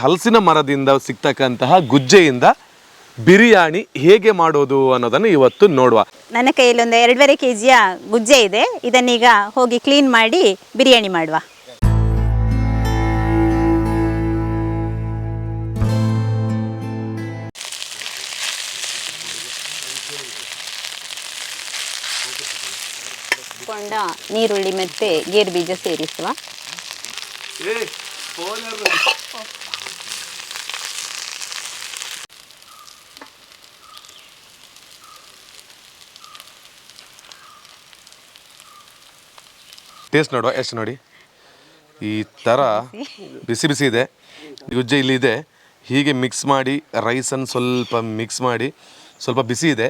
ಹಲಸಿನ ಮರದಿಂದ ಸಿಗ್ತಕ್ಕಂತಹ ಗುಜ್ಜೆಯಿಂದ ಬಿರಿಯಾನಿ ಹೇಗೆ ಮಾಡೋದು ಅನ್ನೋದನ್ನು ಇವತ್ತು ನೋಡುವ. ನನ್ನ ಕೈಯಲ್ಲಿ ಒಂದು 2.5 kg ಗುಜ್ಜೆ ಇದೆ. ಇದನ್ನೀಗ ಹೋಗಿ ಕ್ಲೀನ್ ಮಾಡಿ ಬಿರಿಯಾನಿ ಮಾಡುವ. ಕೊಂಡ ನೀರುಳ್ಳಿ ಮತ್ತೆ ಗೇರು ಬೀಜ ಸೇರಿಸುವ. ಟೇಸ್ಟ್ ನೋಡುವ ಎಷ್ಟು ನೋಡಿ, ಈ ಥರ ಬಿಸಿ ಬಿಸಿ ಇದೆ. ಗುಜ್ಜೆ ಇಲ್ಲಿ ಇದೆ. ಹೀಗೆ ಮಿಕ್ಸ್ ಮಾಡಿ ರೈಸನ್ನು ಸ್ವಲ್ಪ ಮಿಕ್ಸ್ ಮಾಡಿ, ಸ್ವಲ್ಪ ಬಿಸಿ ಇದೆ.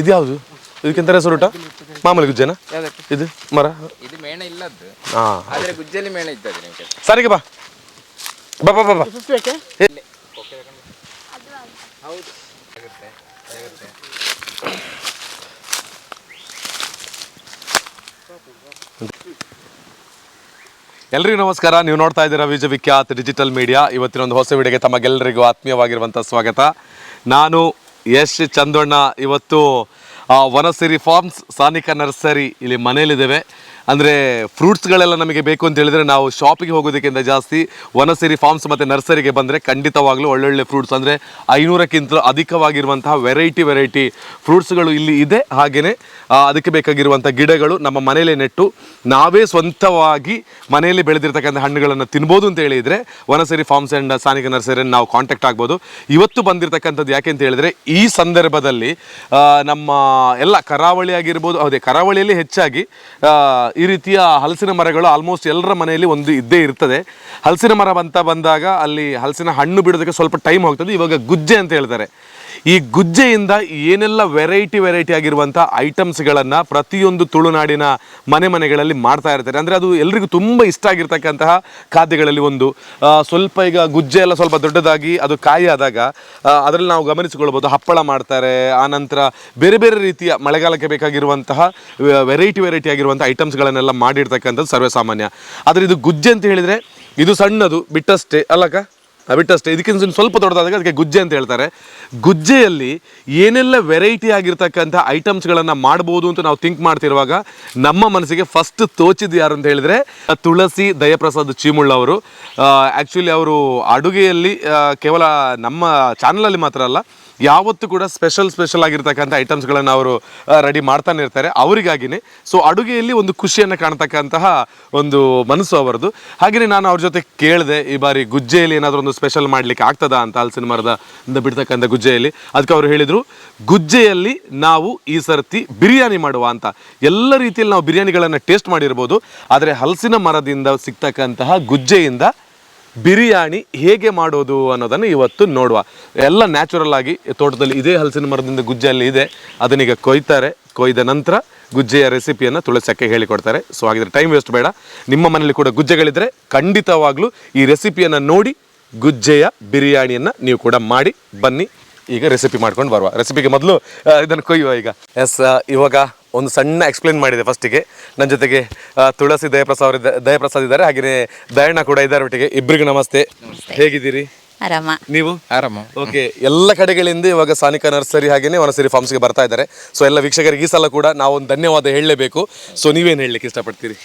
ಇದು ಯಾವುದು? ಇದಕ್ಕಿಂತ ಹೆಸರು ಊಟ ಮಾಮೂಲಿ ಗುಜ್ಜೆನಾ ಇದು? ಮರ ಇದು ಮೇಣ ಇಲ್ಲದ್ದು. ಹಾಂ, ಆದರೆ ಗುಜ್ಜೆಲಿ ಮೇಣ ಇದ್ದದ್ದು ನಿಮಗೆ. ಸರಿಗೆ ಬಾ ಬಾ ಬಾ ಬಾ ಬಾ. ಹೌದು, ಎಲ್ರಿಗೂ ನಮಸ್ಕಾರ. ನೀವು ನೋಡ್ತಾ ಇದ್ದೀರಾ ವಿಶ್ವವಿಖ್ಯಾತ ಡಿಜಿಟಲ್ ಮೀಡಿಯಾ. ಇವತ್ತಿನ ಒಂದು ಹೊಸ ವಿಡಿಯೋಗೆ ತಮಗೆಲ್ಲರಿಗೂ ಆತ್ಮೀಯವಾಗಿರುವಂಥ ಸ್ವಾಗತ. ನಾನು ಯಶ್ ಚಂದಣ್ಣ. ಇವತ್ತು ವನಸಿರಿ ಫಾರ್ಮ್ಸ್ ಸಾನಿಕಾ ನರ್ಸರಿ ಇಲ್ಲಿ ಮನೇಲಿದ್ದೇವೆ. ಅಂದರೆ ಫ್ರೂಟ್ಸ್ಗಳೆಲ್ಲ ನಮಗೆ ಬೇಕು ಅಂತ ಹೇಳಿದರೆ ನಾವು ಶಾಪಿಗೆ ಹೋಗೋದಕ್ಕಿಂತ ಜಾಸ್ತಿ ವನಸಿರಿ ಫಾರ್ಮ್ಸ್ ಮತ್ತು ನರ್ಸರಿಗೆ ಬಂದರೆ ಖಂಡಿತವಾಗ್ಲೂ ಒಳ್ಳೊಳ್ಳೆ ಫ್ರೂಟ್ಸ್ ಅಂದರೆ 500ಕ್ಕಿಂತ ಅಧಿಕವಾಗಿರುವಂತಹ ವೆರೈಟಿ ಫ್ರೂಟ್ಸ್ಗಳು ಇಲ್ಲಿ ಇದೆ. ಹಾಗೆಯೇ ಅದಕ್ಕೆ ಬೇಕಾಗಿರುವಂಥ ಗಿಡಗಳು ನಮ್ಮ ಮನೆಯಲ್ಲೇ ನೆಟ್ಟು ನಾವೇ ಸ್ವಂತವಾಗಿ ಮನೆಯಲ್ಲಿ ಬೆಳೆದಿರ್ತಕ್ಕಂಥ ಹಣ್ಣುಗಳನ್ನು ತಿನ್ಬೋದು ಅಂತ ಹೇಳಿದರೆ ವನಸಿರಿ ಫಾರ್ಮ್ಸ್ ಆ್ಯಂಡ್ ಸಾನಿಕಾ ನರ್ಸರಿಯನ್ನು ನಾವು ಕಾಂಟ್ಯಾಕ್ಟ್ ಆಗ್ಬೋದು. ಇವತ್ತು ಬಂದಿರತಕ್ಕಂಥದ್ದು ಯಾಕೆ ಅಂತ ಹೇಳಿದರೆ ಈ ಸಂದರ್ಭದಲ್ಲಿ ನಮ್ಮ ಎಲ್ಲ ಕರಾವಳಿ ಆಗಿರ್ಬೋದು, ಅದೇ ಕರಾವಳಿಯಲ್ಲಿ ಹೆಚ್ಚಾಗಿ ಈ ರೀತಿಯ ಹಲಸಿನ ಮರಗಳು ಆಲ್ಮೋಸ್ಟ್ ಎಲ್ಲರ ಮನೆಯಲ್ಲಿ ಒಂದು ಇದ್ದೇ ಇರ್ತದೆ. ಹಲಸಿನ ಮರ ಅಂತ ಬಂದಾಗ ಅಲ್ಲಿ ಹಲಸಿನ ಹಣ್ಣು ಬಿಡೋದಕ್ಕೆ ಸ್ವಲ್ಪ ಟೈಮ್ ಹೋಗ್ತದೆ. ಇವಾಗ ಗುಜ್ಜೆ ಅಂತ ಹೇಳ್ತಾರೆ. ಈ ಗುಜ್ಜೆಯಿಂದ ಏನೆಲ್ಲ ವೆರೈಟಿ ಆಗಿರುವಂಥ ಐಟಮ್ಸ್ಗಳನ್ನು ಪ್ರತಿಯೊಂದು ತುಳುನಾಡಿನ ಮನೆಗಳಲ್ಲಿ ಮಾಡ್ತಾ ಇರ್ತಾರೆ. ಅಂದರೆ ಅದು ಎಲ್ರಿಗೂ ತುಂಬ ಇಷ್ಟ ಆಗಿರ್ತಕ್ಕಂತಹ ಖಾದ್ಯಗಳಲ್ಲಿ ಒಂದು. ಸ್ವಲ್ಪ ಈಗ ಗುಜ್ಜೆ ಎಲ್ಲ ಸ್ವಲ್ಪ ದೊಡ್ಡದಾಗಿ ಅದು ಕಾಯಿ ಆದಾಗ ಅದರಲ್ಲಿ ನಾವು ಗಮನಿಸಿಕೊಳ್ಬೋದು, ಹಪ್ಪಳ ಮಾಡ್ತಾರೆ. ಆನಂತರ ಬೇರೆ ಬೇರೆ ರೀತಿಯ ಮಳೆಗಾಲಕ್ಕೆ ಬೇಕಾಗಿರುವಂತಹ ವೆರೈಟಿ ಆಗಿರುವಂಥ ಐಟಮ್ಸ್ಗಳನ್ನೆಲ್ಲ ಮಾಡಿರ್ತಕ್ಕಂಥದ್ದು ಸರ್ವೇ ಸಾಮಾನ್ಯ. ಆದರೆ ಇದು ಗುಜ್ಜೆ ಅಂತ ಹೇಳಿದರೆ ಇದು ಸಣ್ಣದು ಬಿಟ್ಟಷ್ಟೇ ಅಲ್ಲಕ್ಕ, ಬಿಟ್ಟಷ್ಟೇ. ಇದಕ್ಕಿಂತ ಸ್ವಲ್ಪ ದೊಡ್ಡದಾದಾಗ ಅದಕ್ಕೆ ಗುಜ್ಜೆ ಅಂತ ಹೇಳ್ತಾರೆ. ಗುಜ್ಜೆಯಲ್ಲಿ ಏನೆಲ್ಲ ವೆರೈಟಿ ಆಗಿರ್ತಕ್ಕಂಥ ಐಟಮ್ಸ್ಗಳನ್ನು ಮಾಡ್ಬೋದು ಅಂತ ನಾವು ಥಿಂಕ್ ಮಾಡ್ತಿರುವಾಗ ನಮ್ಮ ಮನಸ್ಸಿಗೆ ಫಸ್ಟ್ ತೋಚಿದ್ದು ಯಾರು ಅಂತ ಹೇಳಿದರೆ ತುಳಸಿ ದಯಾಪ್ರಸಾದ್ ಚೀಮುಳ್ಳ ಅವರು. ಆ್ಯಕ್ಚುಲಿ ಅವರು ಅಡುಗೆಯಲ್ಲಿ ಕೇವಲ ನಮ್ಮ ಚಾನಲಲ್ಲಿ ಮಾತ್ರ ಅಲ್ಲ, ಯಾವತ್ತೂ ಕೂಡ ಸ್ಪೆಷಲ್ ಆಗಿರ್ತಕ್ಕಂಥ ಐಟಮ್ಸ್ಗಳನ್ನು ಅವರು ರೆಡಿ ಮಾಡ್ತಾನೆ ಇರ್ತಾರೆ ಅವರಿಗಾಗಿನೇ. ಸೊ ಅಡುಗೆಯಲ್ಲಿ ಒಂದು ಖುಷಿಯನ್ನು ಕಾಣ್ತಕ್ಕಂತಹ ಒಂದು ಮನಸ್ಸು ಅವರದು. ಹಾಗೆಯೇ ನಾನು ಅವ್ರ ಜೊತೆ ಕೇಳಿದೆ, ಈ ಬಾರಿ ಗುಜ್ಜೆಯಲ್ಲಿ ಏನಾದರೂ ಒಂದು ಸ್ಪೆಷಲ್ ಮಾಡಲಿಕ್ಕೆ ಆಗ್ತದಾ ಅಂತ ಹಲಸಿನ ಮರದಿಂದ ಬಿಡ್ತಕ್ಕಂಥ ಗುಜ್ಜೆಯಲ್ಲಿ. ಅದಕ್ಕೆ ಅವರು ಹೇಳಿದರು, ಗುಜ್ಜೆಯಲ್ಲಿ ನಾವು ಈ ಸರ್ತಿ ಬಿರಿಯಾನಿ ಮಾಡುವ ಅಂತ. ಎಲ್ಲ ರೀತಿಯಲ್ಲಿ ನಾವು ಬಿರಿಯಾನಿಗಳನ್ನು ಟೇಸ್ಟ್ ಮಾಡಿರ್ಬೋದು, ಆದರೆ ಹಲಸಿನ ಮರದಿಂದ ಸಿಗ್ತಕ್ಕಂತಹ ಗುಜ್ಜೆಯಿಂದ ಬಿರಿಯಾನಿ ಹೇಗೆ ಮಾಡೋದು ಅನ್ನೋದನ್ನು ಇವತ್ತು ನೋಡುವ. ಎಲ್ಲ ನ್ಯಾಚುರಲ್ ಆಗಿ ತೋಟದಲ್ಲಿ ಇದೇ ಹಲಸಿನ ಮರದಿಂದ ಗುಜ್ಜೆಯಲ್ಲಿ ಇದೆ. ಅದನ್ನೀಗ ಕೊಯ್ದ ನಂತರ ಗುಜ್ಜೆಯ ರೆಸಿಪಿಯನ್ನು ತುಳಸಕ್ಕೆ ಹೇಳಿಕೊಡ್ತಾರೆ. ಸೊ ಹಾಗಿದ್ರೆ ಟೈಮ್ ವೇಸ್ಟ್ ಬೇಡ. ನಿಮ್ಮ ಮನೇಲಿ ಕೂಡ ಗುಜ್ಜೆಗಳಿದ್ರೆ ಖಂಡಿತವಾಗ್ಲೂ ಈ ರೆಸಿಪಿಯನ್ನು ನೋಡಿ ಗುಜ್ಜೆಯ ಬಿರಿಯಾನಿಯನ್ನು ನೀವು ಕೂಡ ಮಾಡಿ ಬನ್ನಿ. ಈಗ ರೆಸಿಪಿ ಮಾಡ್ಕೊಂಡು ಬರುವ. ರೆಸಿಪಿಗೆ ಮೊದಲು ಇದನ್ನು ಕೊಯ್ಯುವ. ಈಗ ಇವಾಗ ಒಂದು ಸಣ್ಣ ಎಕ್ಸ್ಪ್ಲೇನ್ ಮಾಡಿದೆ ಫಸ್ಟಿಗೆ. ನನ್ನ ಜೊತೆಗೆ ತುಳಸಿ ದಯಾಪ್ರಸಾದ್ ಇದ್ದಾರೆ, ಹಾಗೆಯೇ ದಯಣ್ಣ ಕೂಡ ಇದ್ದಾರೆ ಒಟ್ಟಿಗೆ. ಇಬ್ಬರಿಗೂ ನಮಸ್ತೆ. ಹೇಗಿದ್ದೀರಿ? ಆರಾಮ. ನೀವು? ಆರಾಮ. ಓಕೆ. ಎಲ್ಲ ಕಡೆಗಳಿಂದ ಇವಾಗ ಸಾನಿಕಾ ನರ್ಸರಿ ಹಾಗೆಯೇ ವನಸಿರಿ ಫಾರ್ಮ್ಸ್ಗೆ ಬರ್ತಾ ಇದ್ದಾರೆ. ಸೊ ಎಲ್ಲ ವೀಕ್ಷಕರಿಗೆ ಈ ಸಲ ಕೂಡ ನಾವು ಒಂದು ಧನ್ಯವಾದ ಹೇಳಲೇಬೇಕು. ಸೊ ನೀವೇನು ಹೇಳಲಿಕ್ಕೆ ಇಷ್ಟಪಡ್ತೀರಿ?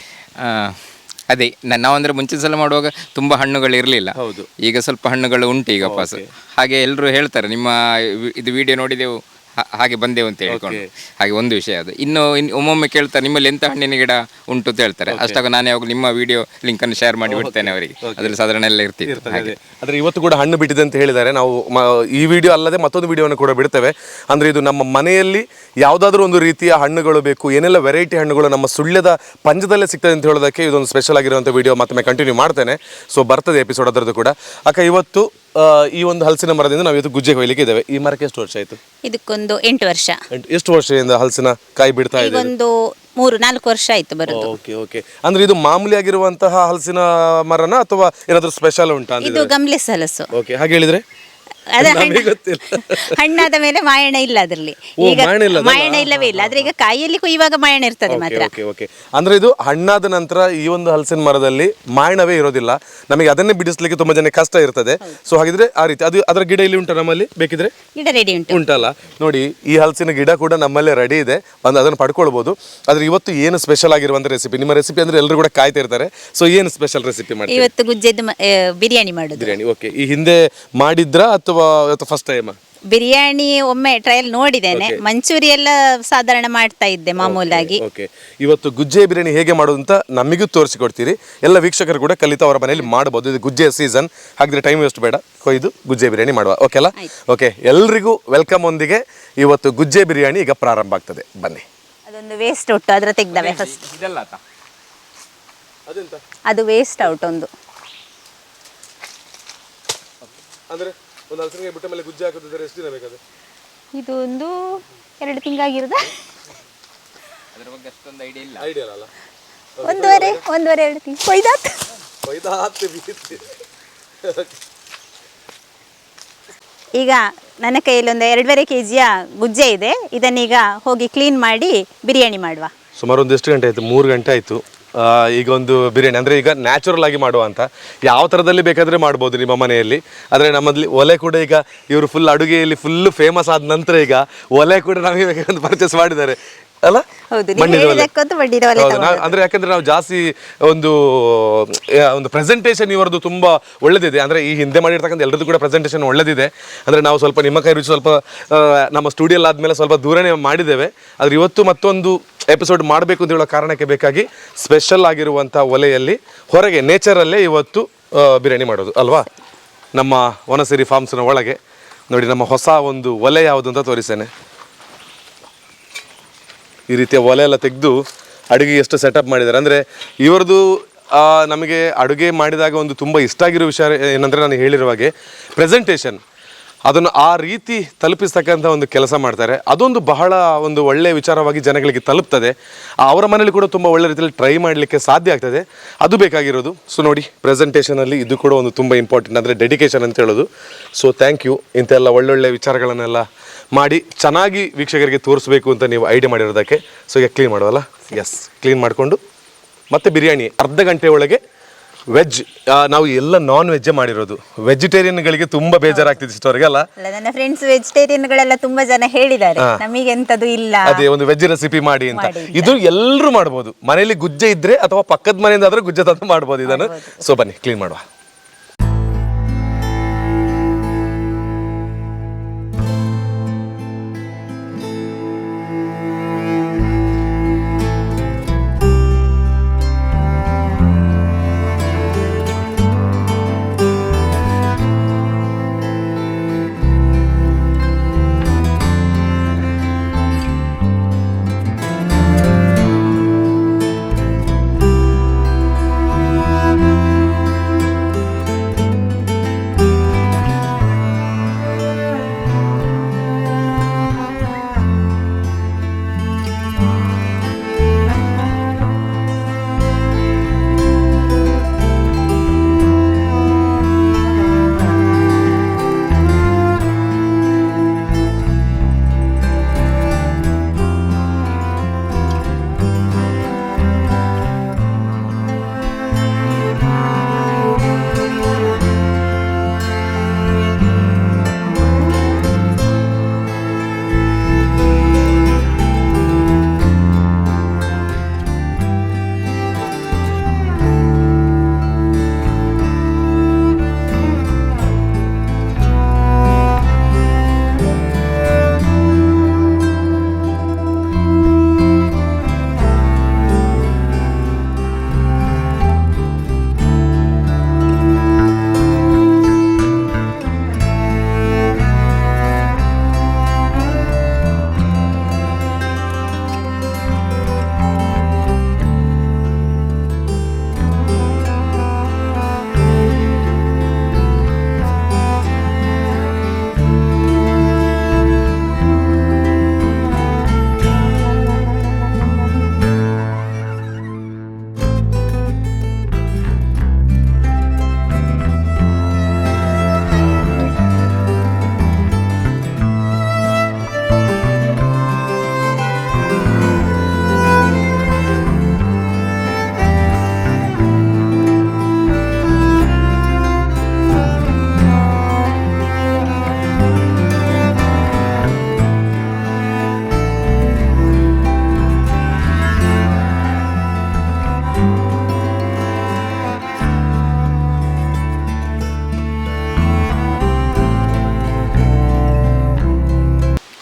ಅದೇ ನಾವಂದ್ರೆ ಮುಂಚಿನ ಸಲ ಮಾಡುವಾಗ ತುಂಬ ಹಣ್ಣುಗಳು ಇರಲಿಲ್ಲ. ಹೌದು. ಈಗ ಸ್ವಲ್ಪ ಹಣ್ಣುಗಳು ಉಂಟು ಈಗ ವಾಪಸ್. ಹಾಗೆ ಎಲ್ಲರೂ ಹೇಳ್ತಾರೆ, ನಿಮ್ಮ ಇದು ವಿಡಿಯೋ ನೋಡಿದೆವು ಹಾಗೆ ಬಂದೆವು ಅಂತ ಹೇಳ್ಕೊಂಡು. ಹಾಗೆ ಒಂದು ವಿಷಯ ಅದು. ಇನ್ನು ಒಮ್ಮೊಮ್ಮೆ ಕೇಳ್ತಾರೆ, ನಿಮ್ಮಲ್ಲಿ ಎಂಥ ಹಣ್ಣಿನ ಗಿಡ ಉಂಟು ಅಂತ ಹೇಳ್ತಾರೆ. ಅಷ್ಟಾಗ ನಾನು ಯಾವಾಗ ನಿಮ್ಮ ವಿಡಿಯೋ ಲಿಂಕನ್ನು ಶೇರ್ ಮಾಡಿ ಬಿಡ್ತೇನೆ ಅವರಿಗೆ. ಅದ್ರಲ್ಲಿ ಸಾಧಾರಣ ಎಲ್ಲ ಇರ್ತಿದೆ. ಆದರೆ ಇವತ್ತು ಕೂಡ ಹಣ್ಣು ಬಿಟ್ಟಿದೆ ಅಂತ ಹೇಳಿದ್ದಾರೆ. ನಾವು ಈ ವಿಡಿಯೋ ಅಲ್ಲದೆ ಮತ್ತೊಂದು ವಿಡಿಯೋನ ಕೂಡ ಬಿಡ್ತೇವೆ. ಅಂದರೆ ಇದು ನಮ್ಮ ಮನೆಯಲ್ಲಿ ಯಾವುದಾದ್ರೂ ಒಂದು ರೀತಿಯ ಹಣ್ಣುಗಳು ಬೇಕು, ಏನೆಲ್ಲ ವೆರೈಟಿ ಹಣ್ಣುಗಳು ನಮ್ಮ ಸುಳ್ಯದ ಪಂಜದಲ್ಲೇ ಸಿಗ್ತದೆ ಅಂತ ಹೇಳೋದಕ್ಕೆ ಇದೊಂದು ಸ್ಪೆಷಲ್ ಆಗಿರುವಂಥ ವಿಡಿಯೋ ಮತ್ತೊಮ್ಮೆ ಕಂಟಿನ್ಯೂ ಮಾಡ್ತೇನೆ. ಸೊ ಬರ್ತದೆ ಎಪಿಸೋಡ್ ಅದರದ್ದು ಕೂಡ. ಅಕ್ಕ, ಇವತ್ತು ಈ ಒಂದು ಹಲಸಿನ ಮರದಿಂದ ನಾವು ಇವತ್ತು ಗುಜ್ಜೆ ಕೊಯ್ಲಿಕ್ಕೆ ಇದ್ದೇವೆ. ಈ ಮರಕ್ಕೆ ಎಷ್ಟು ವರ್ಷ ಆಯಿತು? ಇದಕ್ಕೊಂದು 8 ವರ್ಷ. ಎಷ್ಟು ವರ್ಷದಿಂದ ಹಲಸಿನ ಕಾಯಿ ಬಿಡ್ತಾ ಇದೆ? ಒಂದು 3-4 ವರ್ಷ ಆಯ್ತು ಬರೋದು. ಓಕೆ. ಅಂದ್ರೆ ಇದು ಮಾಮೂಲಿ ಆಗಿರುವಂತಹ ಹಲಸಿನ ಮರನ ಅಥವಾ ಏನಾದರೂ ಸ್ಪೆಷಲ್ ಉಂಟಾ? ಇದು ಗಮ್ಲೆಸ್ ಹಲಸು. ಓಕೆ. ಹಾಗೆ ಹೇಳಿದ್ರೆ ಅದು ನಮಗೆ ಗೊತ್ತಿಲ್ಲ. ಹಣ್ಣಾದ ಮೇಲೆ ಮಾಯಣ ಇಲ್ಲ ಅದರಲ್ಲಿ. ಓ, ಈಗ ಮಾಯಣ ಇಲ್ಲ ಅದಲ್ಲ? ಮಾಯಣ ಇಲ್ಲವೇ ಇಲ್ಲ. ಆದ್ರೆ ಈಗ ಕಾಯಿಯಲ್ಲಿ ಕುಯ್ಯುವಾಗ ಮಾಯಣ ಇರ್ತದೆ ಮಾತ್ರ. Okay okay. ಅಂದ್ರೆ ಇದು ಹಣ್ಣಾದ ನಂತರ ಈ ಒಂದು ಹಲಸಿನ ಮರದಲ್ಲಿ ಮಾಯಣವೇ ಇರೋದಿಲ್ಲ, ನಮಗೆ ಅದನ್ನೇ ಬಿಡಿಸ್ಲಿಕ್ಕೆ ತುಂಬಾ ಜನ ಕಷ್ಟ ಇರ್ತದೆ. ಸೊ ಹಾಗಿದ್ರೆ ಆ ರೀತಿ ಅದು ಅದರ ಗಿಡ ಇಲ್ಲಿ ಉಂಟಾ ನಮ್ಮಲ್ಲಿ? ಬೇಕಿದ್ರೆ ಗಿಡ ರೆಡಿ ಉಂಟು. ಉಂಟಲ್ಲ ನೋಡಿ, ಈ ಹಲಸಿನ ಗಿಡ ಕೂಡ ನಮ್ಮಲ್ಲೇ ರೆಡಿ ಇದೆ, ಬಂದು ಅದನ್ನು ಪಡ್ಕೊಳ್ಬಹುದು. ಆದ್ರೆ ಇವತ್ತು ಏನು ಸ್ಪೆಷಲ್ ಆಗಿರುವಂತ ರೆಸಿಪಿ, ನಿಮ್ಮ ರೆಸಿಪಿ ಅಂದ್ರೆ ಎಲ್ಲರೂ ಕೂಡ ಕಾಯ್ತಾ ಇರ್ತಾರೆ. ಸೊ ಏನು ಸ್ಪೆಷಲ್ ರೆಸಿಪಿ ಮಾಡ್ತೀವಿ? ಇವತ್ತು ಗುಜ್ಜೆದ್ದು ಬಿರಿಯಾನಿ ಮಾಡುದು. ಬಿರಿಯಾನಿ. ಓಕೆ. ಈ ಹಿಂದೆ ಮಾಡಿದ್ರಾ ಅಥವಾ ಇವತ್ತು ಫಸ್ಟ್ ಟೈಮ್? ಬಿರಿಯಾನಿ ಒಮ್ಮೆ ಟ್ರಯಲ್ ನೋಡಿದ್ದೇನೆ. ಮಂಚೂರಿ ಎಲ್ಲ ಸಾಧಾರಣ ಮಾಡ್ತಾ ಇದ್ದೆ ಮಾಮೂಲಾಗಿ. ಓಕೆ. ಇವತ್ತು ಗುಜ್ಜೆ ಬಿರಿಯಾನಿ ಹೇಗೆ ಮಾಡೋದು ಅಂತ ನಮಗೂ ತೋರಿಸಿಕೊಡ್ತೀರಿ, ಎಲ್ಲ ವೀಕ್ಷಕರು ಕೂಡ ಕಲಿತು ಅವರ ಮನೆಯಲ್ಲಿ ಮಾಡಬಹುದು. ಇದು ಗುಜ್ಜೆ ಸೀಸನ್, ಹಾಗಿದ್ರೆ ಟೈಮ್ ವೇಸ್ಟ್ ಬೇಡ, ಕೊಯ್ದು ಗುಜ್ಜೆ ಬಿರಿಯಾನಿ ಮಾಡುವ. ಓಕೆ ಅಲ್ಲ? ಓಕೆ. ಎಲ್ರಿಗೂ ವೆಲ್ಕಮ್ ಒಂದಿಗೆ ಇವತ್ತು ಗುಜ್ಜೆ ಬಿರಿಯಾನಿ ಈಗ ಪ್ರಾರಂಭ ಆಗ್ತದೆ. ಬನ್ನಿ. ಅದೊಂದು ವೇಸ್ಟ್ ಔಟ್, ಅದ್ರ ತೆಗ್ದವೆ ಫಸ್ಟ್. ಇದೆಲ್ಲ ಅದು ವೇಸ್ಟ್ ಔಟ್ ಒಂದು. ಅಂದ್ರೆ ಒಂದು ಹಲಸಿನ ಬಿಟ್ಟ ಮೇಲೆ ಗುಜ್ಜೆ ಹಾಕೋದಿದ್ರೆ ಎಷ್ಟು ದಿನ ಬೇಕಾದ್ರೆ? ಇದು ಒಂದು 2 ತಿಂಗಳಾಗಿರುದ? ಅದ್ರ ಬಗ್ಗೆ ಅಷ್ಟೊಂದು ಐಡಿಯಾ ಇಲ್ಲ. ಐಡಿಯಾ ಅಲ್ಲ? ಒಂದೂವರೆ 2 ತಿಂಗಳು ಕೊಯ್ದಾತ್. ಈಗ ನನ್ನ ಕೈಯಲ್ಲಿ ಒಂದು 2.5 kg ಗುಜ್ಜೆ ಇದೆ. ಇದನ್ನೀಗ ಹೋಗಿ ಕ್ಲೀನ್ ಮಾಡಿ ಬಿರಿಯಾನಿ ಮಾಡುವ. ಸುಮಾರು ಒಂದು ಎಷ್ಟು ಗಂಟೆ ಆಯ್ತು? 3 ಗಂಟೆ ಆಯ್ತು. ಈಗ ಒಂದು ಬಿರಿಯಾನಿ ಅಂದರೆ ಈಗ ನ್ಯಾಚುರಲ್ ಆಗಿ ಮಾಡುವ ಅಂತ, ಯಾವ ಥರದಲ್ಲಿ ಬೇಕಾದರೆ ಮಾಡ್ಬೋದು ನಿಮ್ಮ ಮನೆಯಲ್ಲಿ. ಆದರೆ ನಮ್ಮಲ್ಲಿ ಒಲೆ ಕೂಡ ಈಗ ಇವರು ಫುಲ್ ಅಡುಗೆಯಲ್ಲಿ ಫುಲ್ಲು ಫೇಮಸ್ ಆದ ನಂತರ ಈಗ ಒಲೆ ಕೂಡ ನಮಗೆ ಬೇಕಂತ ಪರ್ಚೇಸ್ ಮಾಡಿದ್ದಾರೆ ಅಲ್ಲ? ಹೌದು, ನೀವು ಹೇಳಿದ್ದಕ್ಕಂತೂ ಬಡ್ಡಿದ ಒಲೆ ತಗೊಂಡು. ಅಂದ್ರೆ ಯಾಕಂದ್ರೆ ನಾವು ಜಾಸ್ತಿ ಒಂದು ಪ್ರೆಸೆಂಟೇಷನ್ ಇವರದ್ದು ತುಂಬಾ ಒಳ್ಳೆದಿದೆ. ಅಂದ್ರೆ ಈ ಹಿಂದೆ ಮಾಡಿರ್ತಕ್ಕಂಥ ಎಲ್ಲರದ್ದು ಕೂಡ ಪ್ರೆಸೆಂಟೇಷನ್ ಒಳ್ಳೆದಿದೆ. ಅಂದ್ರೆ ನಾವು ಸ್ವಲ್ಪ ನಿಮ್ಮ ಕೈ ರುಚಿ ಸ್ವಲ್ಪ ನಮ್ಮ ಸ್ಟುಡಿಯೋಲ್ ಆದ್ಮೇಲೆ ಸ್ವಲ್ಪ ದೂರನೇ ಮಾಡಿದ್ದೇವೆ. ಆದ್ರೆ ಇವತ್ತು ಮತ್ತೊಂದು ಎಪಿಸೋಡ್ ಮಾಡಬೇಕು ಅಂತ ಹೇಳೋ ಕಾರಣಕ್ಕೆ ಬೇಕಾಗಿ ಸ್ಪೆಷಲ್ ಆಗಿರುವಂಥ ಒಲೆಯಲ್ಲಿ ಹೊರಗೆ ನೇಚರಲ್ಲೇ ಇವತ್ತು ಬಿರಿಯಾನಿ ಮಾಡೋದು ಅಲ್ವಾ? ನಮ್ಮ ವನಸಿರಿ ಫಾರ್ಮ್ಸ್ನ ಒಳಗೆ ನೋಡಿ, ನಮ್ಮ ಹೊಸ ಒಂದು ಒಲೆ ಯಾವುದು ಅಂತ ತೋರಿಸ್ತೇನೆ. ಈ ರೀತಿಯ ಒಲೆ ಎಲ್ಲ ತೆಗೆದು ಅಡುಗೆ ಎಷ್ಟು ಸೆಟಪ್ ಮಾಡಿದ್ದಾರೆ ಅಂದರೆ ಇವರದು ನಮಗೆ ಅಡುಗೆ ಮಾಡಿದಾಗ ಒಂದು ತುಂಬ ಇಷ್ಟ ಆಗಿರೋ ವಿಷಯ ಏನಂದರೆ, ನಾನು ಹೇಳಿರುವ ಹಾಗೆ ಪ್ರೆಸೆಂಟೇಷನ್, ಅದನ್ನು ಆ ರೀತಿ ತಲುಪಿಸ್ತಕ್ಕಂಥ ಒಂದು ಕೆಲಸ ಮಾಡ್ತಾರೆ. ಅದೊಂದು ಬಹಳ ಒಂದು ಒಳ್ಳೆಯ ವಿಚಾರವಾಗಿ ಜನಗಳಿಗೆ ತಲುಪ್ತದೆ. ಅವರ ಮನೇಲಿ ಕೂಡ ತುಂಬ ಒಳ್ಳೆ ರೀತಿಯಲ್ಲಿ ಟ್ರೈ ಮಾಡಲಿಕ್ಕೆ ಸಾಧ್ಯ ಆಗ್ತದೆ. ಅದು ಬೇಕಾಗಿರೋದು. ಸೊ ನೋಡಿ, ಪ್ರೆಸೆಂಟೇಷನಲ್ಲಿ ಇದು ಕೂಡ ಒಂದು ತುಂಬ ಇಂಪಾರ್ಟೆಂಟ್, ಅಂದರೆ ಡೆಡಿಕೇಶನ್ ಅಂತ ಹೇಳೋದು. ಸೊ ಥ್ಯಾಂಕ್ ಯು, ಇಂಥೆಲ್ಲ ಒಳ್ಳೊಳ್ಳೆ ವಿಚಾರಗಳನ್ನೆಲ್ಲ ಮಾಡಿ ಚೆನ್ನಾಗಿ ವೀಕ್ಷಕರಿಗೆ ತೋರಿಸ್ಬೇಕು ಅಂತ ನೀವು ಐಡಿಯಾ ಮಾಡಿರೋದಕ್ಕೆ. ಸೊ ಈಗ ಕ್ಲೀನ್ ಮಾಡುವಲ್ಲ? ಎಸ್, ಕ್ಲೀನ್ ಮಾಡಿಕೊಂಡು ಮತ್ತೆ ಬಿರಿಯಾನಿ ಅರ್ಧ ಗಂಟೆ ಒಳಗೆ ವೆಜ್. ನಾವು ಎಲ್ಲ ನಾನ್ ವೆಜ್ಜೇ ಮಾಡಿರೋದು. ವೆಜಿಟೇರಿಯನ್ಗಳಿಗೆ ತುಂಬಾ ಬೇಜಾರಾಗ್ತಿದೆ ಇಷ್ಟವರೆಗೆ ಅಲ್ಲ? ನನ್ನ ಫ್ರೆಂಡ್ಸ್ ವೆಜಿಟೇರಿಯನ್ಗಳೆಲ್ಲ ತುಂಬಾ ಜನ ಹೇಳಿದ್ದಾರೆ, ನಮಗೆ ಎಂತದು ಇಲ್ಲ, ಅದೇ ಒಂದು ವೆಜ್ ರೆಸಿಪಿ ಮಾಡಿ ಅಂತ. ಇದು ಎಲ್ಲರೂ ಮಾಡ್ಬೋದು, ಮನೆಯಲ್ಲಿ ಗುಜ್ಜೆ ಇದ್ರೆ ಅಥವಾ ಪಕ್ಕದ ಮನೆಯಿಂದ ಆದ್ರೆ ಗುಜ್ಜೆ ತಂದು ಮಾಡ್ಬೋದು ಇದನ್ನು. ಸೊ ಬನ್ನಿ ಕ್ಲೀನ್ ಮಾಡುವ.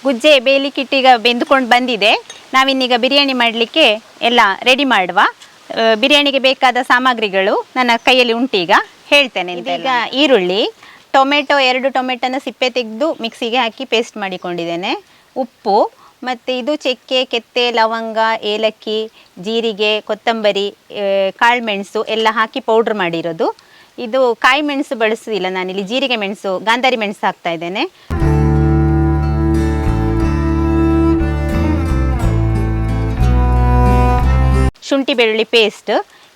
ಗುಜ್ಜೆ ಬೇಯಲಿಕ್ಕಿಟ್ಟು ಈಗ ಬೆಂದುಕೊಂಡು ಬಂದಿದೆ. ನಾವಿನ್ನೀಗ ಬಿರಿಯಾನಿ ಮಾಡಲಿಕ್ಕೆ ಎಲ್ಲ ರೆಡಿ ಮಾಡುವ. ಬಿರಿಯಾನಿಗೆ ಬೇಕಾದ ಸಾಮಗ್ರಿಗಳು ನನ್ನ ಕೈಯಲ್ಲಿ ಉಂಟೀಗ, ಹೇಳ್ತೇನೆ. ಇದೀಗ ಈರುಳ್ಳಿ, ಟೊಮೆಟೊ 2 ಟೊಮೆಟೊನ ಸಿಪ್ಪೆ ತೆಗೆದು ಮಿಕ್ಸಿಗೆ ಹಾಕಿ ಪೇಸ್ಟ್ ಮಾಡಿಕೊಂಡಿದ್ದೇನೆ. ಉಪ್ಪು ಮತ್ತು ಇದು ಚಕ್ಕೆ, ಕೆತ್ತೆ, ಲವಂಗ, ಏಲಕ್ಕಿ, ಜೀರಿಗೆ, ಕೊತ್ತಂಬರಿ, ಕಾಳುಮೆಣಸು ಎಲ್ಲ ಹಾಕಿ ಪೌಡ್ರ್ ಮಾಡಿರೋದು. ಇದು ಕಾಯಿ ಮೆಣಸು ಬಳಸೋದಿಲ್ಲ ನಾನಿಲ್ಲಿ, ಜೀರಿಗೆ ಮೆಣಸು, ಗಾಂಧಾರಿ ಮೆಣಸು ಹಾಕ್ತಾ ಇದ್ದೇನೆ. ಶುಂಠಿ ಬೆಳ್ಳುಳ್ಳಿ ಪೇಸ್ಟ್,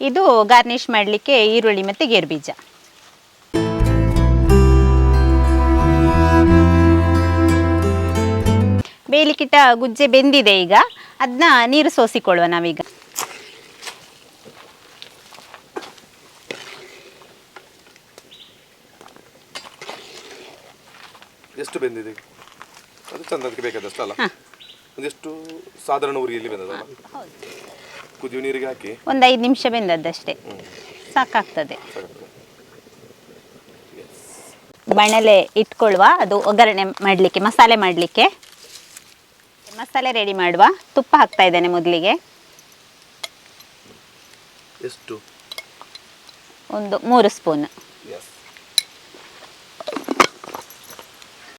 ಇದು ಗಾರ್ನಿಷ್ ಮಾಡಲಿಕ್ಕೆ ಈರುಳ್ಳಿ ಮತ್ತು ಗೇರುಬೀಜ. ಬೇಯಲಿಕ್ಕಿಟ್ಟ ಗುಜ್ಜೆ ಬೆಂದಿದೆ. ಈಗ ಅದನ್ನ ನೀರು ಸೋಸಿಕೊಳ್ಳುವ ನಾವೀಗ. ಎಷ್ಟು ಬೆಂದಿದೆ ಅದು ಚಂದಕ್ಕೆ ಬೇಕಾದಷ್ಟು ಅಲ್ಲ, ಒಂದೆಷ್ಟು ಸಾಧಾರಣ ಉರಿಯಲ್ಲಿ ಬೆಂದದಲ್ಲ, ಕುದಿಯುವ ನೀರಿಗೆ ಹಾಕಿ ಒಂದು 5 ನಿಮಿಷ ಬೆಂದದ್ದಷ್ಟೇ ಸಾಕಾಗ್ತದೆ. ಬಾಣಲೆ ಇಟ್ಕೊಳ್ಳುವ, ಅದು ಒಗ್ಗರಣೆ ಮಾಡಲಿಕ್ಕೆ, ಮಸಾಲೆ ಮಾಡಲಿಕ್ಕೆ. ಮಸಾಲೆ ರೆಡಿ ಮಾಡುವ. ತುಪ್ಪ ಹಾಕ್ತಾ ಇದ್ದೇನೆ ಮೊದಲಿಗೆ, ಎಷ್ಟು, ಒಂದು 3 ಸ್ಪೂನ್.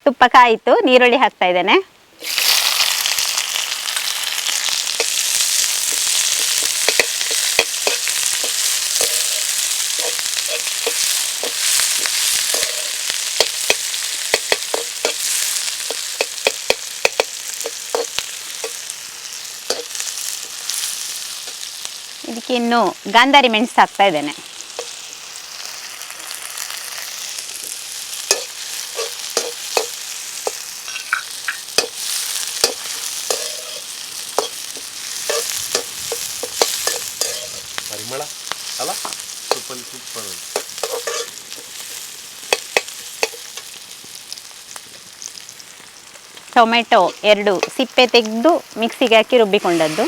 ತುಪ್ಪ ಕಾಯಿತು, ನೀರುಳ್ಳಿ ಹಾಕ್ತಾ ಇದ್ದೇನೆ. ಇದಕ್ಕೆ ಇನ್ನು ಗಾಂಧಾರಿ ಮೆಣಸು ಹಾಕ್ತಾ ಇದ್ದೇನೆ. ಪರಿಮಳ ಅಲ್ಲ, ಸೂಪರ್ ಸೂಪರ್. ಟೊಮೆಟೊ 2 ಸಿಪ್ಪೆ ತೆಗೆದು ಮಿಕ್ಸಿಗೆ ಹಾಕಿ ರುಬ್ಬಿಕೊಂಡದ್ದು.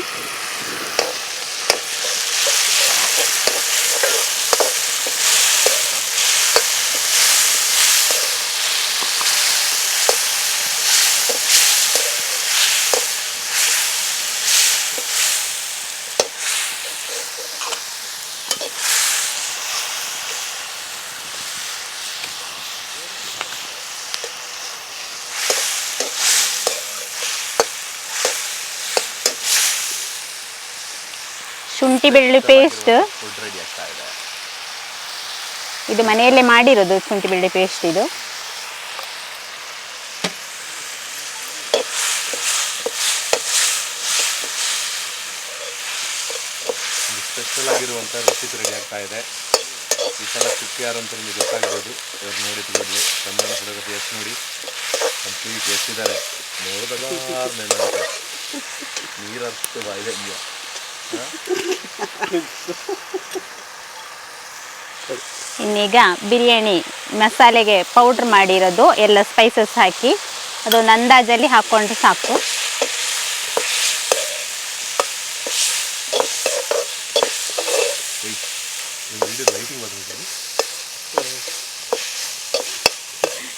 ಶುಂಠಿ ಬೆಳ್ಳುಳ್ಳಿ ಪೇಸ್ಟ್, ಇದು ಮನೆಯಲ್ಲೇ ಮಾಡಿರೋದು ಶುಂಠಿ ಬೆಳ್ಳುಳ್ಳಿ ಪೇಸ್ಟ್. ಇದು ಸ್ಪೆಷಲ್ ಆಗಿರುವಂಥ ರೆಸಿಪಿ ರೆಡಿ ಆಗ್ತಾ ಇದೆ. ಈ ಸಲ ಕುಕ್ ಯಾರು ಅಂತ ನಿಮಗೆ ಗೊತ್ತಾಗ್ಬೋದು. ಇವ್ರು ನೋಡಿ ಕೂಡಲೇ ಚಂದನ ಫೋಟೋಗ್ರಫಿ ಎಷ್ಟು ನೋಡಿ ಕಂಪ್ಲೀಟ್ ಎಷ್ಟಿದ್ದಾರೆ ನೋಡಿದಾಗ ನೀರಷ್ಟು ಬಾಯಿದೆ. ಇನ್ನೀಗ ಬಿರಿಯಾನಿ ಮಸಾಲೆಗೆ ಪೌಡ್ರ್ ಮಾಡಿರೋದು ಎಲ್ಲ ಸ್ಪೈಸಸ್ ಹಾಕಿ ಅದೊಂದು ಅಂದಾಜಲ್ಲಿ ಹಾಕ್ಕೊಂಡ್ರೆ ಸಾಕು.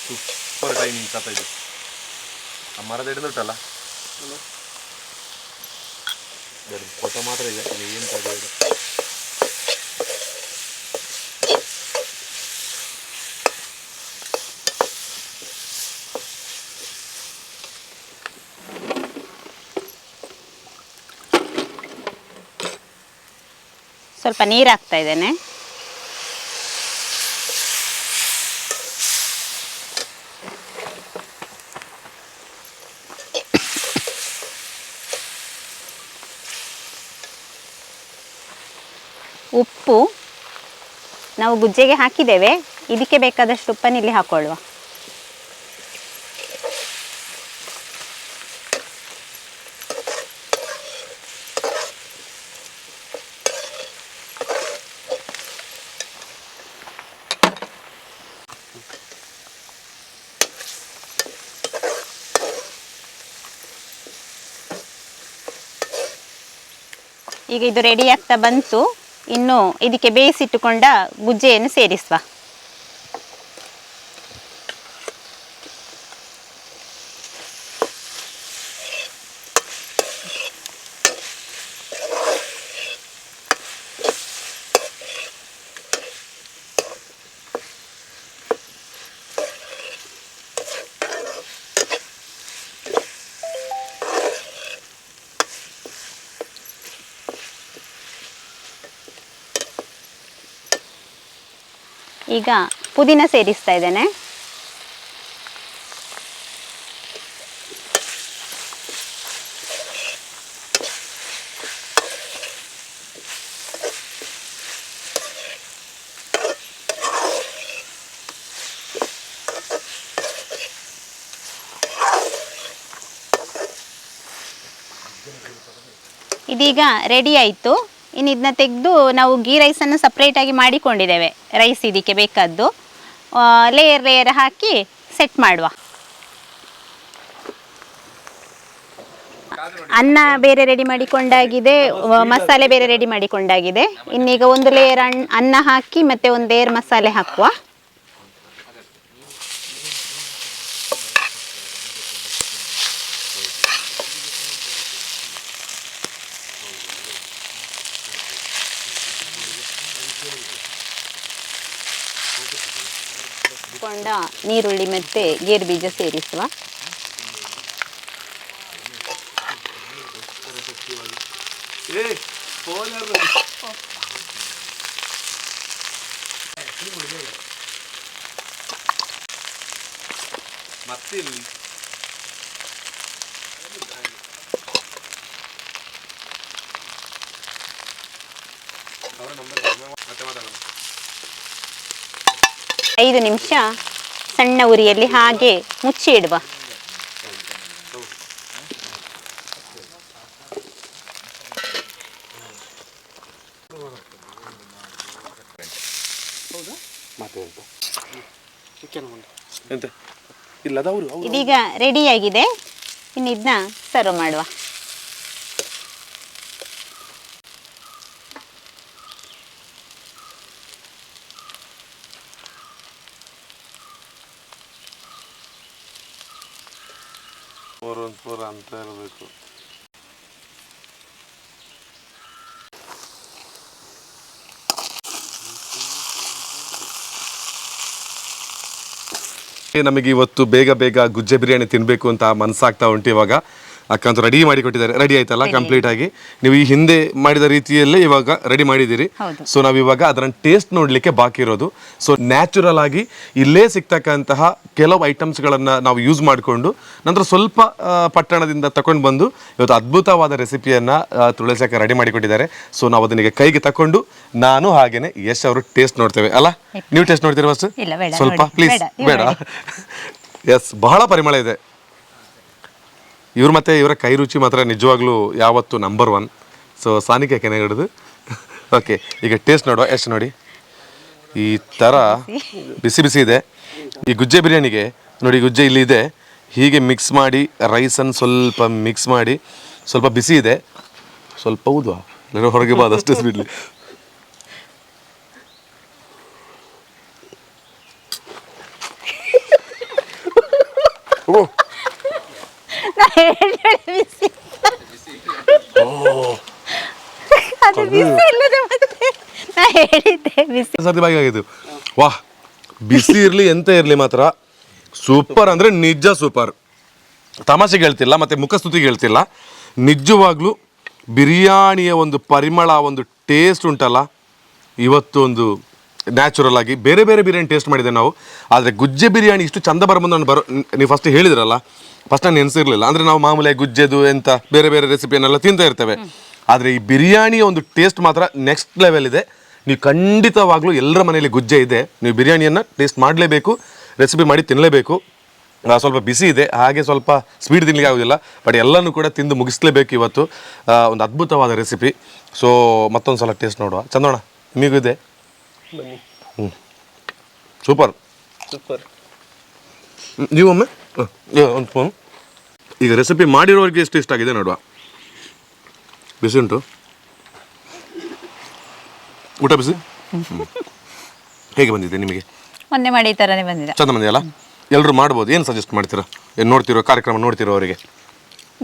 ಸೂಪರ್ ಟೈಮಿಂಗ್ ಕಥ ಇದು. ಆ ಮರದ ಹಿಡಿದುಂಟಲ್ಲ ಫೋಟೋ ಮಾತ್ರ ಇದೆ, ಏನು ತಗೋದು. ಸ್ವಲ್ಪ ನೀರು ಹಾಕ್ತಾ ಇದ್ದೇನೆ. ಉಪ್ಪು ನಾವು ಗುಜ್ಜೆಗೆ ಹಾಕಿದ್ದೇವೆ, ಇದಕ್ಕೆ ಬೇಕಾದಷ್ಟು ಉಪ್ಪನ್ನು ಇಲ್ಲಿ ಹಾಕೊಳ್ಳುವ. ಈಗ ಇದು ರೆಡಿ ಆಗ್ತಾ ಬಂತು. ಇನ್ನು ಇದಕ್ಕೆ ಬೇಯಿಸಿಟ್ಟುಕೊಂಡ ಗುಜ್ಜೆಯನ್ನು ಸೇರಿಸುವ. ಈಗ ಪುದೀನ ಸೇರಿಸ್ತಾ ಇದ್ದೇನೆ. ಇದೀಗ ರೆಡಿ ಆಯಿತು. ಇನ್ನು ಇದನ್ನ ತೆಗೆದು ನಾವು ಗೀ ರೈಸನ್ನು ಸಪ್ರೇಟಾಗಿ ಮಾಡಿಕೊಂಡಿದ್ದೇವೆ. ರೈಸ್ ಇದಕ್ಕೆ ಬೇಕಾದ್ದು ಲೇಯರ್ ಲೇಯರ್ ಹಾಕಿ ಸೆಟ್ ಮಾಡುವ. ಅನ್ನ ಬೇರೆ ರೆಡಿ ಮಾಡಿಕೊಂಡಾಗಿದೆ, ಮಸಾಲೆ ಬೇರೆ ರೆಡಿ ಮಾಡಿಕೊಂಡಾಗಿದೆ. ಇನ್ನೀಗ ಒಂದು ಲೇಯರ್ ಅನ್ನ ಹಾಕಿ ಮತ್ತೆ ಒಂದು ಲೇಯರ್ ಮಸಾಲೆ ಹಾಕುವ. ನೀರುಳ್ಳಿ ಮತ್ತೆ ಗೇರು ಬೀಜ ಸೇರಿಸುವ. ಐದು ನಿಮಿಷ ಸಣ್ಣ ಉರಿಯಲ್ಲಿ ಹಾಗೆ ಮುಚ್ಚಿ ಇಡುವ. ಇದೀಗ ರೆಡಿಯಾಗಿದೆ. ಇನ್ನು ಇದನ್ನ ಸರ್ವ್ ಮಾಡುವ. ಅಂತ ಇರಬೇಕು. ನಮಗೆ ಇವತ್ತು ಬೇಗ ಬೇಗ ಗುಜ್ಜೆ ಬಿರಿಯಾನಿ ತಿನ್ನಬೇಕು ಅಂತ ಮನಸ್ಸಾಗ್ತಾ ಉಂಟು. ಇವಾಗ ಅಕ್ಕ ಅಂತೂ ರೆಡಿ ಮಾಡಿ ಕೊಟ್ಟಿದ್ದಾರೆ. ರೆಡಿ ಆಯ್ತಲ್ಲ ಕಂಪ್ಲೀಟ್ ಆಗಿ. ನೀವು ಈ ಹಿಂದೆ ಮಾಡಿದ ರೀತಿಯಲ್ಲೇ ಇವಾಗ ರೆಡಿ ಮಾಡಿದ್ದೀರಿ. ಸೊ ನಾವು ಇವಾಗ ಅದರ ಟೇಸ್ಟ್ ನೋಡಲಿಕ್ಕೆ ಬಾಕಿ ಇರೋದು. ಸೊ ನ್ಯಾಚುರಲ್ ಆಗಿ ಇಲ್ಲೇ ಸಿಗ್ತಕ್ಕಂತಹ ಕೆಲವು ಐಟಮ್ಸ್ಗಳನ್ನು ನಾವು ಯೂಸ್ ಮಾಡಿಕೊಂಡು ನಂತರ ಸ್ವಲ್ಪ ಪಟ್ಟಣದಿಂದ ತಗೊಂಡು ಬಂದು ಇವತ್ತು ಅದ್ಭುತವಾದ ರೆಸಿಪಿಯನ್ನು ತುಳಸಿಯಕ್ಕ ರೆಡಿ ಮಾಡಿಕೊಟ್ಟಿದ್ದಾರೆ. ಸೊ ನಾವು ಅದನ್ನ ಕೈಗೆ ತಕೊಂಡು ನಾನು ಹಾಗೇನೆ ಯಶ್ ಅವರು ಟೇಸ್ಟ್ ನೋಡ್ತೇವೆ ಅಲ್ಲ. ನೀವು ಟೇಸ್ಟ್ ನೋಡ್ತೀರಾ ಫಸ್ಟ್? ಸ್ವಲ್ಪ ಪ್ಲೀಸ್. ಬೇಡ. ಎಸ್, ಬಹಳ ಪರಿಮಳ ಇದೆ. ಇವ್ರು ಮತ್ತು ಇವರ ಕೈ ರುಚಿ ಮಾತ್ರ ನಿಜವಾಗ್ಲೂ ಯಾವತ್ತು ನಂಬರ್ 1. ಸೊ ಸಾನಿಕೆ ಕೆನೆ ಹಿಡಿದು ಓಕೆ, ಈಗ ಟೇಸ್ಟ್ ನೋಡುವ. ಎಷ್ಟು ನೋಡಿ, ಈ ಥರ ಬಿಸಿ ಬಿಸಿ ಇದೆ. ಈ ಗುಜ್ಜೆ ಬಿರಿಯಾನಿಗೆ ನೋಡಿ, ಗುಜ್ಜೆ ಇಲ್ಲಿ ಇದೆ, ಹೀಗೆ ಮಿಕ್ಸ್ ಮಾಡಿ ರೈಸನ್ನು ಸ್ವಲ್ಪ ಮಿಕ್ಸ್ ಮಾಡಿ, ಸ್ವಲ್ಪ ಬಿಸಿ ಇದೆ, ಸ್ವಲ್ಪ ಊದುವ ಹೊರಗೆ ಬಾದಷ್ಟು ಬಿಡಲಿ. ಓ ವಾಹ್, ಬಿಸಿ ಇರ್ಲಿ ಎಂತ ಇರ್ಲಿ ಮಾತ್ರ ಸೂಪರ್ ಅಂದ್ರೆ ನಿಜ ಸೂಪರ್. ತಮಾಷೆಗೆ ಹೇಳ್ತಿಲ್ಲ ಮತ್ತೆ ಮುಖಸ್ತುತಿಗೆ ಹೇಳ್ತಿಲ್ಲ, ನಿಜವಾಗ್ಲೂ ಬಿರಿಯಾನಿಯ ಒಂದು ಪರಿಮಳ, ಒಂದು ಟೇಸ್ಟ್ ಉಂಟಲ್ಲ, ಇವತ್ತು ಒಂದು ನ್ಯಾಚುರಲ್ ಆಗಿ ಬೇರೆ ಬೇರೆ ಬಿರಿಯಾನಿ ಟೇಸ್ಟ್ ಮಾಡಿದೆ ನಾವು. ಆದರೆ ಗುಜ್ಜೆ ಬಿರಿಯಾನಿ ಇಷ್ಟು ಚಂದ ಬರಬಂದು ನಾನು ನೀವು ಫಸ್ಟ್ ಹೇಳಿದ್ರಲ್ಲ, ಫಸ್ಟ್ ನಾನು ನೆನೆಸಿರ್ಲಿಲ್ಲ. ಅಂದರೆ ನಾವು ಮಾಮೂಲಿ ಗುಜ್ಜೆದು ಎಂತ ಬೇರೆ ಬೇರೆ ರೆಸಿಪಿಯನ್ನೆಲ್ಲ ತಿಂತಾ ಇರ್ತೇವೆ. ಆದರೆ ಈ ಬಿರಿಯಾನಿಯ ಒಂದು ಟೇಸ್ಟ್ ಮಾತ್ರ ನೆಕ್ಸ್ಟ್ ಲೆವೆಲ್ ಇದೆ. ನೀವು ಖಂಡಿತವಾಗ್ಲೂ ಎಲ್ಲರ ಮನೆಯಲ್ಲಿ ಗುಜ್ಜೆ ಇದೆ, ನೀವು ಬಿರಿಯಾನಿಯನ್ನು ಟೇಸ್ಟ್ ಮಾಡಲೇಬೇಕು, ರೆಸಿಪಿ ಮಾಡಿ ತಿನ್ನಲೇಬೇಕು. ಸ್ವಲ್ಪ ಬಿಸಿ ಇದೆ, ಹಾಗೆ ಸ್ವಲ್ಪ ಸ್ವೀಟ್ ತಿನ್ನಲಿಕ್ಕೆ ಆಗೋದಿಲ್ಲ, ಬಟ್ ಎಲ್ಲನೂ ಕೂಡ ತಿಂದು ಮುಗಿಸ್ಲೇಬೇಕು ಇವತ್ತು. ಒಂದು ಅದ್ಭುತವಾದ ರೆಸಿಪಿ. ಸೊ ಮತ್ತೊಂದು ಸಲ ಟೇಸ್ಟ್ ನೋಡುವ. ಚಂದೋಣ, ನಿಮಗೂ ಇದೆ? Super super. ನೀವೊಮ್ಮೆ ಒಂದು ಸ್ಪೂನ್. ಈಗ ರೆಸಿಪಿ ಮಾಡಿರೋರಿಗೆ ಎಷ್ಟು ಇಷ್ಟ ಆಗಿದೆ ನೋಡುವ. ಬಿಸಿ ಉಂಟು ಊಟ? ಬಿಸಿ ಹೇಗೆ ಬಂದಿದೆ ನಿಮಗೆ? ಮೊನ್ನೆ ಮಾಡಿ ಈ ಥರನೇ ಬಂದಿದೆ. ಚಂದ ಬಂದಿದೆಯಲ್ಲ? ಎಲ್ಲರೂ ಮಾಡ್ಬೋದು. ಏನು ಸಜೆಸ್ಟ್ ಮಾಡ್ತೀರಾ? ಏನು ನೋಡ್ತಿರೋ ಕಾರ್ಯಕ್ರಮ ನೋಡ್ತಿರೋ ಅವರಿಗೆ?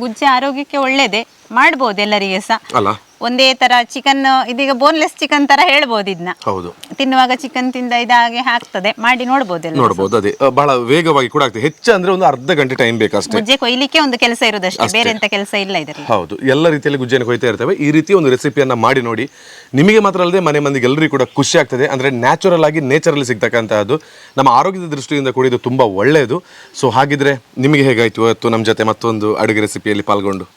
ಗುಜ್ಜೆ ಆರೋಗ್ಯಕ್ಕೆ ಒಳ್ಳೇದೇ, ಮಾಡ್ಬೋದು ಎಲ್ಲರಿಗೆ ಸಹ. ಅಲ್ಲ ಒಂದೇ ತರ ಚಿಕನ್, ಇದೀಗ ಬೋನ್ಲೆಸ್ ಚಿಕನ್ ತರ ಹೇಳ್ಬೋದು ಇದನ್ನ. ಹೌದು, ತಿನ್ನುವಾಗ ಚಿಕನ್ ತಿಂದ ಇದಾಗೆ ಆಗ್ತದೆ, ಮಾಡಿ ನೋಡ್ಬೋದು. ನೋಡ್ಬೋದು. ಅದೇ ಬಹಳ ವೇಗವಾಗಿ ಕೂಡ ಆಗ್ತದೆ. ಹೆಚ್ಚು ಅಂದ್ರೆ ಒಂದು ಅರ್ಧ ಗಂಟೆ ಟೈಮ್ ಬೇಕಷ್ಟೇ. ಗುಜ್ಜೆ ಕೊಯ್ಲಿಕ್ಕೆ ಒಂದು ಕೆಲಸ ಇರೋದಷ್ಟೇ, ಬೇರೆ ಎಂತ ಕೆಲಸ ಇಲ್ಲ ಇದರಲ್ಲಿ. ಹೌದು, ಎಲ್ಲ ರೀತಿಯಲ್ಲಿ ಗುಜ್ಜೆಯನ್ನು ಕೊಯ್ತಾ ಇರ್ತೇವೆ. ಈ ರೀತಿ ಒಂದು ರೆಸಿಪಿಯನ್ನ ಮಾಡಿ ನೋಡಿ. ನಿಮಗೆ ಮಾತ್ರ ಅಲ್ಲದೆ ಮನೆ ಮಂದಿಗೆ ಎಲ್ಲರಿಗೂ ಕೂಡ ಖುಷಿ ಆಗ್ತದೆ. ಅಂದ್ರೆ ನ್ಯಾಚುರಲ್ ಆಗಿ ನೇಚರಲ್ಲಿ ಸಿಗ್ತಕ್ಕಂತಹದ್ದು, ನಮ್ಮ ಆರೋಗ್ಯದ ದೃಷ್ಟಿಯಿಂದ ಕೂಡ ಇದು ತುಂಬಾ ಒಳ್ಳೆಯದು. ಸೊ ಹಾಗಿದ್ರೆ ನಿಮಗೆ ಹೇಗಾಯ್ತು ಇವತ್ತು ನಮ್ಮ ಜೊತೆ ಮತ್ತೊಂದು ಅಡುಗೆ ರೆಸಿಪಿಯಲ್ಲಿ ಪಾಲ್ಗೊಂಡು?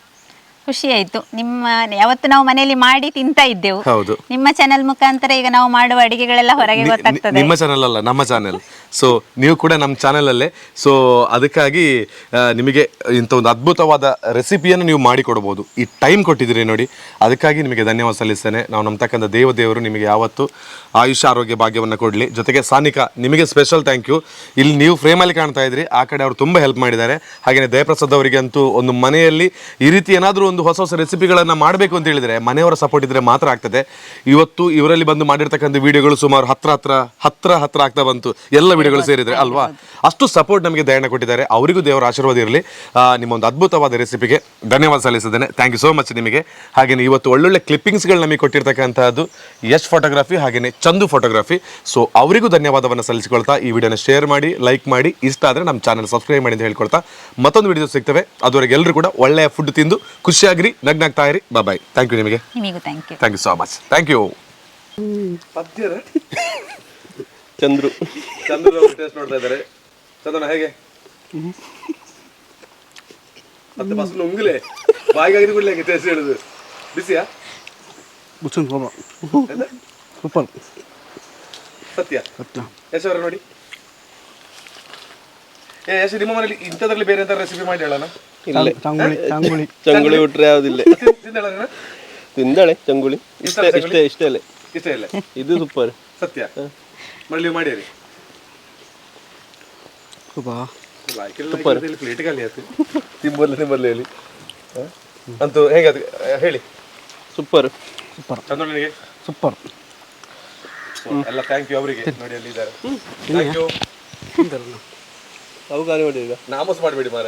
ಖುಷಿ ಆಯ್ತು. ನಿಮ್ಮ ಯಾವತ್ತು ನಾವು ಮನೆಯಲ್ಲಿ ಮಾಡಿ ತಿಂತಾ ಇದ್ದೆವು. ಹೌದು, ನಿಮ್ಮ ಚಾನೆಲ್ ಮುಖಾಂತರ ಈಗ ನಾವು ಮಾಡುವ ಅಡಿಗೆಗಳೆಲ್ಲ ಹೊರಗೆ ಗೊತ್ತಾಗ್ತದೆ. ನಿಮ್ಮ ಚಾನೆಲ್ ಅಲ್ಲ, ನಮ್ಮ ಚಾನೆಲ್. ಸೊ ನೀವು ಕೂಡ ನಮ್ಮ ಚಾನೆಲ್ ಅಲ್ಲೇ. ಸೊ ಅದಕ್ಕಾಗಿ ನಿಮಗೆ ಇಂಥ ಒಂದು ಅದ್ಭುತವಾದ ರೆಸಿಪಿಯನ್ನು ನೀವು ಮಾಡಿಕೊಡ್ಬೋದು. ಈ ಟೈಮ್ ಕೊಟ್ಟಿದ್ದೀರಿ ನೋಡಿ, ಅದಕ್ಕಾಗಿ ನಿಮಗೆ ಧನ್ಯವಾದ ಸಲ್ಲಿಸ್ತೇನೆ. ನಾವು ನಂಬತಕ್ಕಂಥ ದೇವರು ನಿಮಗೆ ಯಾವತ್ತು ಆಯುಷ್ಯ ಆರೋಗ್ಯ ಭಾಗ್ಯವನ್ನು ಕೊಡಲಿ. ಜೊತೆಗೆ ಸಾನಿಕಾ, ನಿಮಗೆ ಸ್ಪೆಷಲ್ ಥ್ಯಾಂಕ್ ಯು. ಇಲ್ಲಿ ನೀವು ಫ್ರೇಮಲ್ಲಿ ಕಾಣ್ತಾ ಇದ್ರಿ, ಆ ಕಡೆ ಅವರು ತುಂಬ ಹೆಲ್ಪ್ ಮಾಡಿದ್ದಾರೆ. ಹಾಗೆಯೇ ದಯಪ್ರಸಾದ್ ಅವರಿಗೆ ಅಂತೂ ಒಂದು ಮನೆಯಲ್ಲಿ ಈ ರೀತಿ ಏನಾದರೂ ಒಂದು ಹೊಸ ಹೊಸ ರೆಸಿಪಿಗಳನ್ನು ಮಾಡಬೇಕು ಅಂತ ಹೇಳಿದರೆ ಮನೆಯವರ ಸಪೋರ್ಟ್ ಇದ್ದರೆ ಮಾತ್ರ ಆಗ್ತದೆ. ಇವತ್ತು ಇವರಲ್ಲಿ ಬಂದು ಮಾಡಿರ್ತಕ್ಕಂಥ ವಿಡಿಯೋಗಳು ಸುಮಾರು ಹತ್ರ ಆಗ್ತಾ ಬಂತು, ಎಲ್ಲ ವಿಡಿಯೋಗಳು ಸೇರಿದ್ರೆ ಅಲ್ವಾ. ಅಷ್ಟು ಸಪೋರ್ಟ್ ನಮಗೆ ದಯಣ ಕೊಟ್ಟಿದ್ದಾರೆ. ಅವರಿಗೂ ದೇವರ ಆಶೀರ್ವಾದ ಇರಲಿ. ನಿಮ್ಮ ಒಂದು ಅದ್ಭುತವಾದ ರೆಸಿಪಿಗೆ ಧನ್ಯವಾದ ಸಲ್ಲಿಸಿದ್ದೇನೆ. ಥ್ಯಾಂಕ್ ಯು ಸೋ ಮಚ್ ನಿಮಗೆ. ಹಾಗೆಯೇ ಇವತ್ತು ಒಳ್ಳೊಳ್ಳೆ ಕ್ಲಿಪ್ಪಿಂಗ್ಸ್ಗಳು ನಮಗೆ ಕೊಟ್ಟಿರ್ತಕ್ಕಂಥದ್ದು ಯಶ್ ಫೋಟೋಗ್ರಫಿ, ಹಾಗೆಯೇ ಚಂದು ಫೋಟೋಗ್ರಫಿ. ಸೊ ಅವರಿಗೂ ಧನ್ಯವಾದವನ್ನು ಸಲ್ಲಿಸಿಕೊಳ್ತಾ ಈ ವಿಡಿಯೋನ ಶೇರ್ ಮಾಡಿ, ಲೈಕ್ ಮಾಡಿ, ಇಷ್ಟ ಆದರೆ ನಮ್ಮ ಚಾನಲ್ ಸಬ್ಸ್ಕ್ರೈಬ್ ಮಾಡಿ ಅಂತ ಹೇಳ್ಕೊಳ್ತಾ ಮತ್ತೊಂದು ವಿಡಿಯೋ ಸಿಗ್ತವೆ. ಅದುವರೆಗೆ ಎಲ್ಲರೂ ಕೂಡ ಒಳ್ಳೆಯ ಫುಡ್ ತಿಂದು ಖುಷಿಯಾಗಿರಿ, ನಗ್ನಾಗ್ತಾ ಇರಿ. ಬಾಯ್. ಥ್ಯಾಂಕ್ ಯು ನಿಮಗೆ. ನಿಮಗೂ thank you. Thank you so much. Thank you. Chandru taste ನೋಡ್ತಾ ಇದ್ದಾರೆ. ಚಂದ್ರನ ಹೇಗೆ? ಮತ್ತೆ ಬಸ್ ಉಂಗುಲೆ ಬಾಯಿಗಾಗಿರಿ ಬಿಡ್ಲಿ ಹೇಗೆ ಟೇಸ್ಟ್ ಹೇಳುದು? ಬಿಸಿಯಾ? ಸೂಪರ್. ಸತ್ಯ ಯಶವರ ನೋಡಿ. ಯಶ, ನಿಮ್ಮ ಮನೇಲಿ ಇಂಥದ್ರಲ್ಲಿ ಬೇರೆ ಎಂತ ರೆಸಿಪಿ ಮಾಡಿ ಹೇಳೋಣ? ಚಂಗುಳಿ ಬಿಟ್ರೆ ಯಾವ್ದಿಲ್ಲ. ತಿಂದಾಳೆ ಚಂಗುಳಿ. ಇಷ್ಟೇ ಇಲ್ಲ. ಇದು ಸೂಪರ್. ಸತ್ಯ ಮళ్ళీ ಮಾಡಿರಿ. ಪ್ಲೇಟ್ ಖಾಲಿ ಆಯ್ತು. ತಿಂಬರ್ಲಿ ಹೇಳಿ ಅಂತೂ ಹೇಗೆ ಅದು ಹೇಳಿ. ಸೂಪರ್. ಚಂದ್ರನಿಗೆ ಸೂಪರ್. ಎಲ್ಲ ಥ್ಯಾಂಕ್ ಯು ಅವರಿಗೆ. ನೋಡಿ ಅಲ್ಲಿ ಇದ್ದಾರೆ. Thank you. ಅವು ಖಾಲಿ ಮಾಡಿ ಈಗ ನಾಮಸ್ ಮಾಡಬೇಡಿ ಮಾರ.